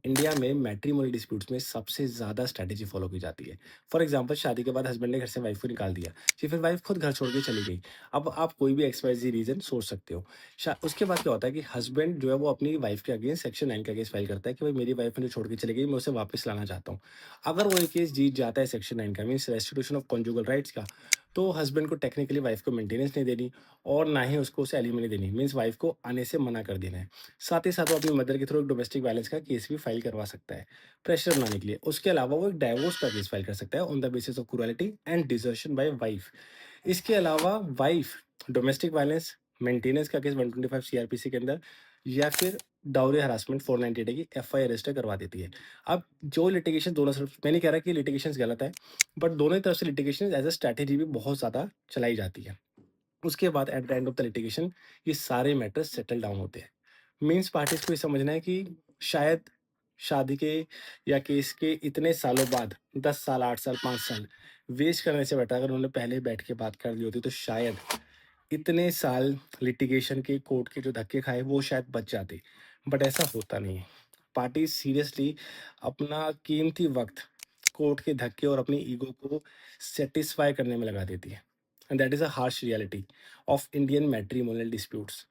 India में matrimonial disputes में सबसे ज़्यादा स्ट्रैटेजी फॉलो की जाती है। फॉर एग्जांपल शादी के बाद हस्बैंड ने घर से वाइफ को निकाल दिया, या फिर वाइफ खुद घर छोड़ के चली गई। अब आप कोई भी एक्स-वाई-ज़ेड रीज़न सोच सकते हो। उसके बाद क्या होता है कि हस्बैंड जो है वो अपनी वाइफ के अगेंस्ट सेक्शन 9 का केस फाइल करता है कि भाई मेरी वाइफ मुझे छोड़ के चली गई, मैं उसे वापस लाना चाहता हूँ। अगर वो ये केस जीत जाता है सेक्शन 9 का, means restitution of conjugal rights का, तो हस्बैंड को टेक्निकली वाइफ को मेंटेनेंस नहीं देनी और ना ही उसको उसे एलिमनी देनी, मीन्स वाइफ को आने से मना कर देना है। साथ ही साथ वो अपनी मदर के थ्रू एक डोमेस्टिक वायलेंस का केस भी फाइल करवा सकता है, प्रेशर बनाने के लिए। उसके अलावा वो एक डाइवोर्स का केस फाइल कर सकता है on the basis of क्रूरलिटी and desertion bye wife. इसके अलावा वाइफ डोमेस्टिक वायलेंस, मेंटेनेंस का केस 125 सीआरपीसी के अंदर, या फिर डाउरी हरासमेंट 498 की एफआईआर रजिस्टर करवा देती है। अब जो लिटिगेशन दोनों तरफ, मैं नहीं कह रहा कि लिटिगेशन गलत है, बट दोनों ही तरफ से लिटिगेशन एज अ स्ट्रैटेजी भी बहुत ज़्यादा चलाई जाती है। उसके बाद at the end of the litigation ये सारे मैटर्स सेटल डाउन होते हैं। मीन्स पार्टीज़ को ये समझना है कि शायद शादी के या केस के इतने सालों बाद 10 साल, 8 साल, 5 साल वेस्ट करने से बेटर अगर उन्होंने पहले बैठ के बात कर ली होती तो शायद इतने साल लिटिगेशन के कोर्ट के जो धक्के खाए वो शायद बच जाते। बट ऐसा होता नहीं है। पार्टीज़ सीरियसली अपना कीमती वक़्त कोर्ट के धक्के और अपनी ईगो को सैटिस्फाई करने में लगा देती है। And that is a harsh reality of Indian matrimonial disputes.